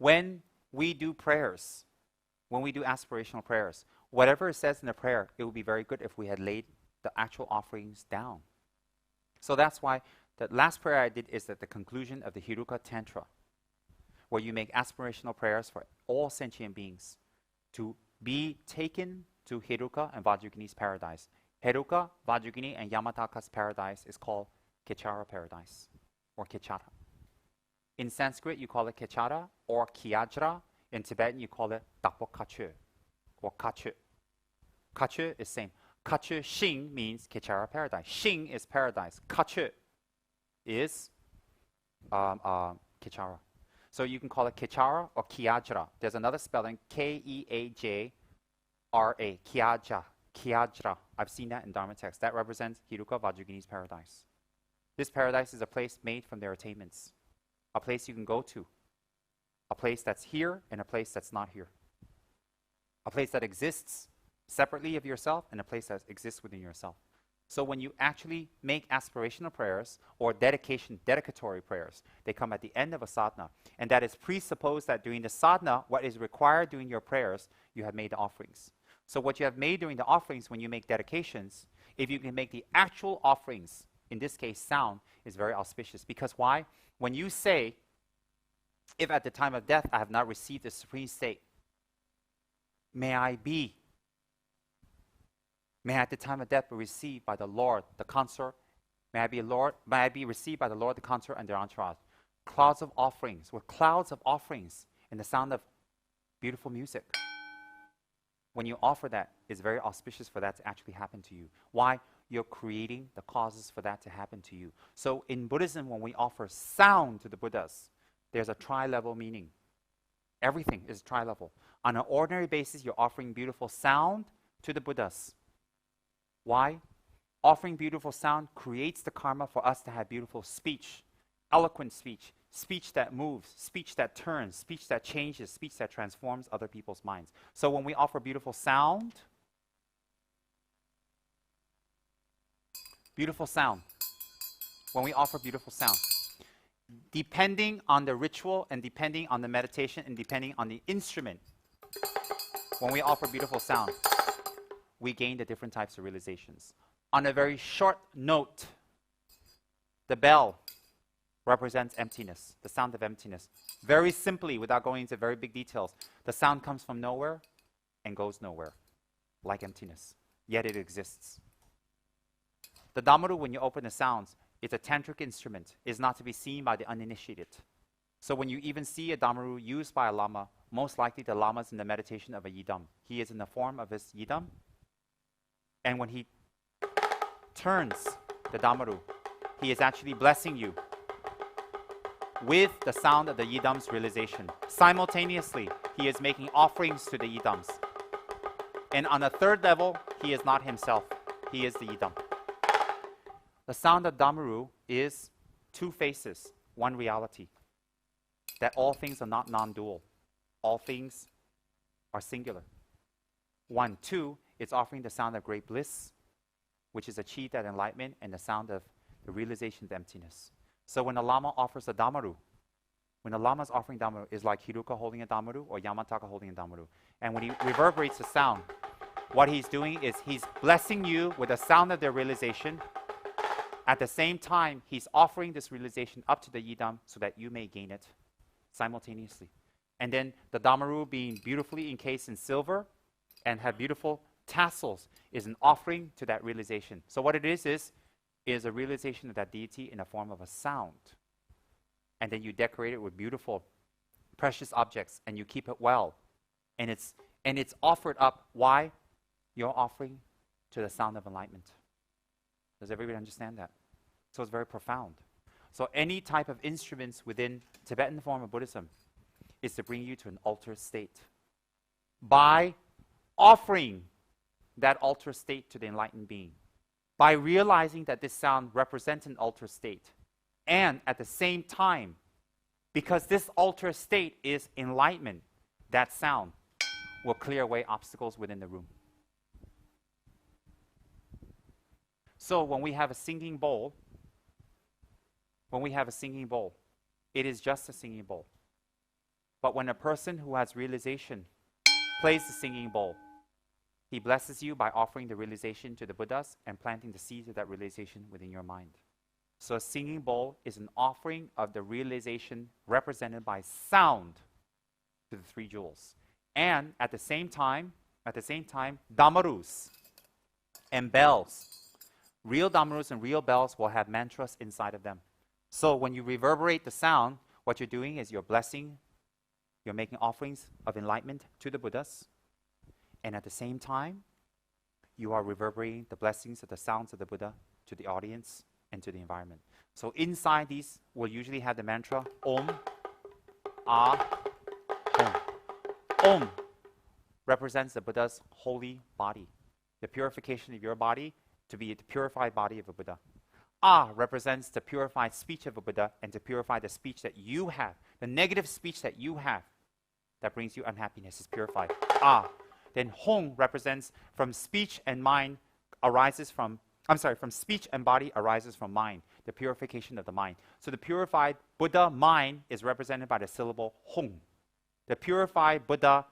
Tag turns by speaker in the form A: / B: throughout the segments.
A: When we do prayers, when we do aspirational prayers, whatever it says in the prayer, it would be very good if we had laid the actual offerings down. So that's why the last prayer I did is at the conclusion of the Hiruka Tantra, where you make aspirational prayers for all sentient beings to be taken to Hiruka and Vajragini's paradise. Hiruka, Vajragini, and Yamataka's paradise is called Kechara paradise, or Kechara. In Sanskrit, you call it Kechara or Kiajra. In Tibetan, you call it Dapo Kachu or Kachu. Kachu is same. Kachu Shing means Kechara paradise. Shing is paradise. Kachu is Kechara. So you can call it Kechara or Kiajra. There's another spelling, Keajra, Kiajra. Kiajra. I've seen that in Dharma text. That represents Hiruka Vajragini's paradise. This paradise is a place made from their attainments. A place you can go to. A place that's here and a place that's not here. A place that exists separately of yourself and a place that exists within yourself. So when you actually make aspirational prayers or dedicatory prayers, they come at the end of a sadhana. And that is presupposed that during the sadhana, what is required during your prayers, you have made the offerings. So what you have made during the offerings when you make dedications, if you can make the actual offerings, in this case sound, is very auspicious. Because why? When you say, if at the time of death I have not received the supreme state, may I at the time of death be received by the Lord, the consort, may I be received by the Lord, the consort, and their entourage. Clouds of offerings, with clouds of offerings and the sound of beautiful music. When you offer that, it's very auspicious for that to actually happen to you. Why? You're creating the causes for that to happen to you. So in Buddhism, when we offer sound to the Buddhas, there's a tri-level meaning. Everything is tri-level. On an ordinary basis, you're offering beautiful sound to the Buddhas. Why? Offering beautiful sound creates the karma for us to have beautiful speech, eloquent speech, speech that moves, speech that turns, speech that changes, speech that transforms other people's minds. So when we offer beautiful sound, when we offer beautiful sound, depending on the ritual and depending on the meditation and depending on the instrument, when we offer beautiful sound, we gain the different types of realizations. On a very short note, the bell represents emptiness, the sound of emptiness. Very simply, without going into very big details, the sound comes from nowhere and goes nowhere, like emptiness, yet it exists. The Damaru, when you open the sounds, it's a tantric instrument. It's not to be seen by the uninitiated. So when you even see a Damaru used by a Lama, most likely the Lama is in the meditation of a Yidam. He is in the form of his Yidam. And when he turns the Damaru, he is actually blessing you with the sound of the Yidam's realization. Simultaneously, he is making offerings to the Yidams. And on a third level, he is not himself. He is the Yidam. The sound of Damaru is two faces, one reality. That all things are not non-dual. All things are singular. 1, 2, it's offering the sound of great bliss, which is achieved at enlightenment, and the sound of the realization of emptiness. So when a Lama offers a Damaru, when a Lama is offering Damaru, it's like Hiruka holding a Damaru or Yamataka holding a Damaru. And when he reverberates the sound, what he's doing is he's blessing you with the sound of their realization. At the same time, he's offering this realization up to the Yidam so that you may gain it simultaneously. And then the Damaru being beautifully encased in silver and have beautiful tassels is an offering to that realization. So what it is a realization of that deity in the form of a sound. And then you decorate it with beautiful, precious objects, and you keep it well. And it's offered up. Why? You're offering to the sound of enlightenment. Does everybody understand that? So it's very profound. So any type of instruments within Tibetan form of Buddhism is to bring you to an altered state. By offering that altered state to the enlightened being, by realizing that this sound represents an altered state, and at the same time, because this altered state is enlightenment, that sound will clear away obstacles within the room. So when we have a singing bowl, it is just a singing bowl. But when a person who has realization plays the singing bowl, he blesses you by offering the realization to the Buddhas and planting the seeds of that realization within your mind. So a singing bowl is an offering of the realization represented by sound to the three jewels. And at the same time, damarus and bells, real damarus and real bells will have mantras inside of them. So when you reverberate the sound, what you're doing is you're blessing, you're making offerings of enlightenment to the Buddhas. And at the same time, you are reverberating the blessings of the sounds of the Buddha to the audience and to the environment. So inside these will usually have the mantra Om, Ah, Hum. Om represents the Buddha's holy body, the purification of your body to be the purified body of a Buddha. Ah represents the purified speech of a Buddha and to purify the speech that you have. The negative speech that you have that brings you unhappiness is purified. Ah. Then Hong represents from speech and mind arises from, from speech and body arises from mind, the purification of the mind. So the purified Buddha mind is represented by the syllable Hong. The purified Buddha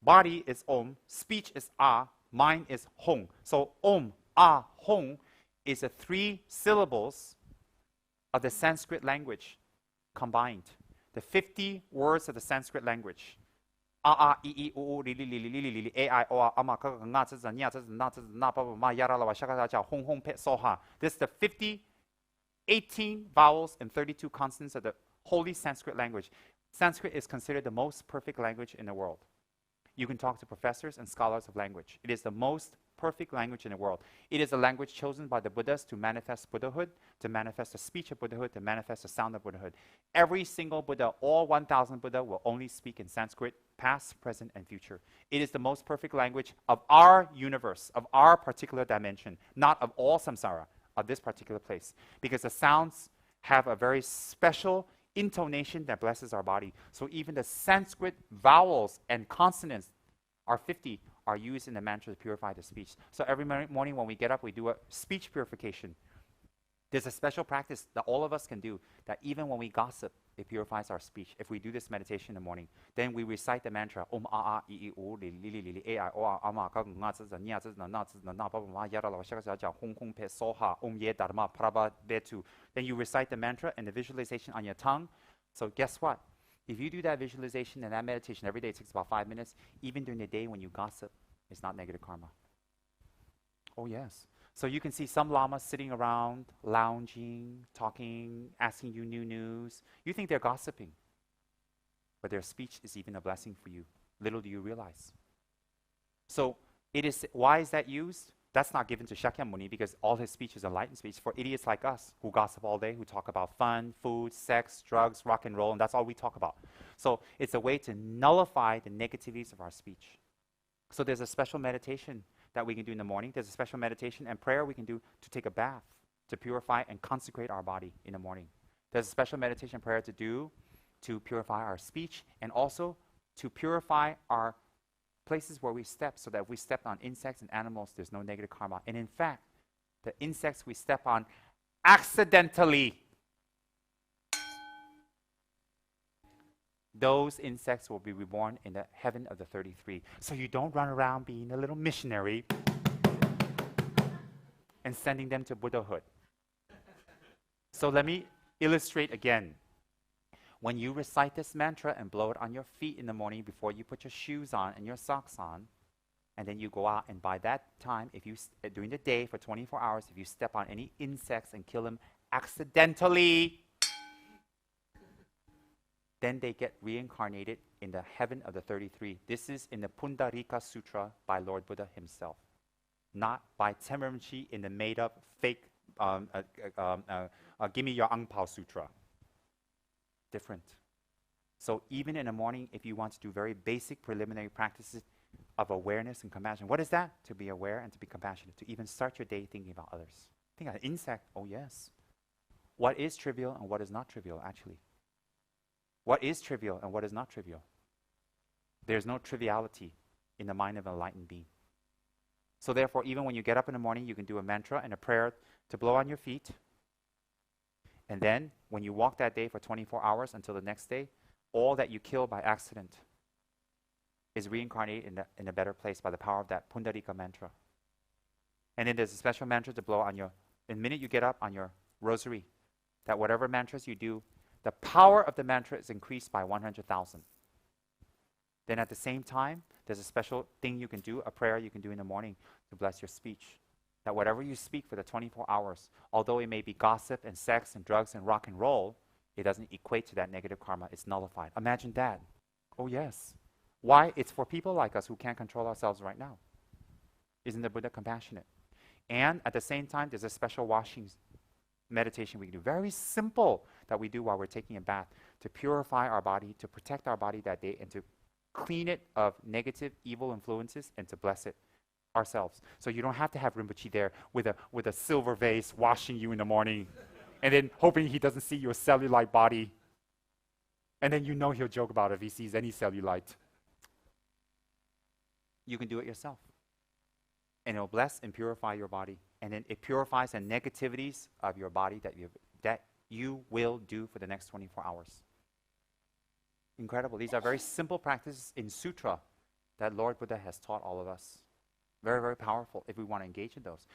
A: body is Om, speech is Ah, mind is Hong. So Om, Ah, Hong is the three syllables of the Sanskrit language combined. The 50 words of the Sanskrit language. This is the 18 vowels and 32 consonants of the holy Sanskrit language. Sanskrit is considered the most perfect language in the world. You can talk to professors and scholars of language. It is the most perfect language in the world. It is a language chosen by the Buddhas to manifest Buddhahood, to manifest the speech of Buddhahood, to manifest the sound of Buddhahood. Every single Buddha, all 1,000 Buddha will only speak in Sanskrit, past, present, and future. It is the most perfect language of our universe, of our particular dimension, not of all samsara, of this particular place. Because the sounds have a very special intonation that blesses our body. So even the Sanskrit vowels and consonants are 50 are used in the mantra to purify the speech. So every morning when we get up, we do a speech purification. There's a special practice that all of us can do that even when we gossip, it purifies our speech. If we do this meditation in the morning, then we recite the mantra Om A A I I O Li Li Li Li E I O A Ama Ka Nga Tsa Za Nya Tsa Na Na Tsa Na Na Pa Pa Ma Yara La Shaka Sa Ja Hong Hong Pe Soha Om Ye Dharma Prabha Betu. Then you recite the mantra and the visualization on your tongue. So guess what? If you do that visualization and that meditation every day, it takes about 5 minutes. Even during the day when you gossip, it's not negative karma. Oh yes. So you can see some lamas sitting around, lounging, talking, asking you new news. You think they're gossiping. But their speech is even a blessing for you. Little do you realize. So why is that used? That's not given to Shakyamuni because all his speech is enlightened speech for idiots like us who gossip all day, who talk about fun, food, sex, drugs, rock and roll, and that's all we talk about. So it's a way to nullify the negativities of our speech. So there's a special meditation that we can do in the morning. There's a special meditation and prayer we can do to take a bath, to purify and consecrate our body in the morning. There's a special meditation prayer to do to purify our speech and also to purify our places where we step so that if we step on insects and animals, there's no negative karma. And in fact, the insects we step on accidentally, those insects will be reborn in the heaven of the 33. So you don't run around being a little missionary and sending them to Buddhahood. So let me illustrate again. When you recite this mantra and blow it on your feet in the morning before you put your shoes on and your socks on, and then you go out and by that time, if you during the day for 24 hours, if you step on any insects and kill them accidentally, then they get reincarnated in the heaven of the 33. This is in the Pundarika Sutra by Lord Buddha himself, not by Tsem Rinpoche in the made-up fake give me your ang pao sutra. Different. So even in the morning, if you want to do very basic preliminary practices of awareness and compassion, what is that? To be aware and to be compassionate, to even start your day thinking about others. Think of an insect, oh yes. What is trivial and what is not trivial, actually? What is trivial and what is not trivial? There's no triviality in the mind of an enlightened being. So therefore, even when you get up in the morning, you can do a mantra and a prayer to blow on your feet. And then, when you walk that day for 24 hours until the next day, all that you kill by accident is reincarnated in a better place by the power of that Pundarika mantra. And then there's a special mantra to blow on the minute you get up on your rosary, that whatever mantras you do, the power of the mantra is increased by 100,000. Then at the same time, there's a special thing you can do, a prayer you can do in the morning to bless your speech. That whatever you speak for the 24 hours, although it may be gossip and sex and drugs and rock and roll, it doesn't equate to that negative karma. It's nullified. Imagine that. Oh yes. Why? It's for people like us who can't control ourselves right now. Isn't the Buddha compassionate? And at the same time, there's a special washing meditation we can do. Very simple that we do while we're taking a bath to purify our body, to protect our body that day, and to clean it of negative, evil influences and to bless it ourselves. So you don't have to have Rinpoche there with a silver vase washing you in the morning and then hoping he doesn't see your cellulite body. And then you know he'll joke about it if he sees any cellulite. You can do it yourself. And it'll bless and purify your body. And then it purifies the negativities of your body that you will do for the next 24 hours. Incredible. These are very simple practices in sutra that Lord Buddha has taught all of us. Very, very powerful if we want to engage in those.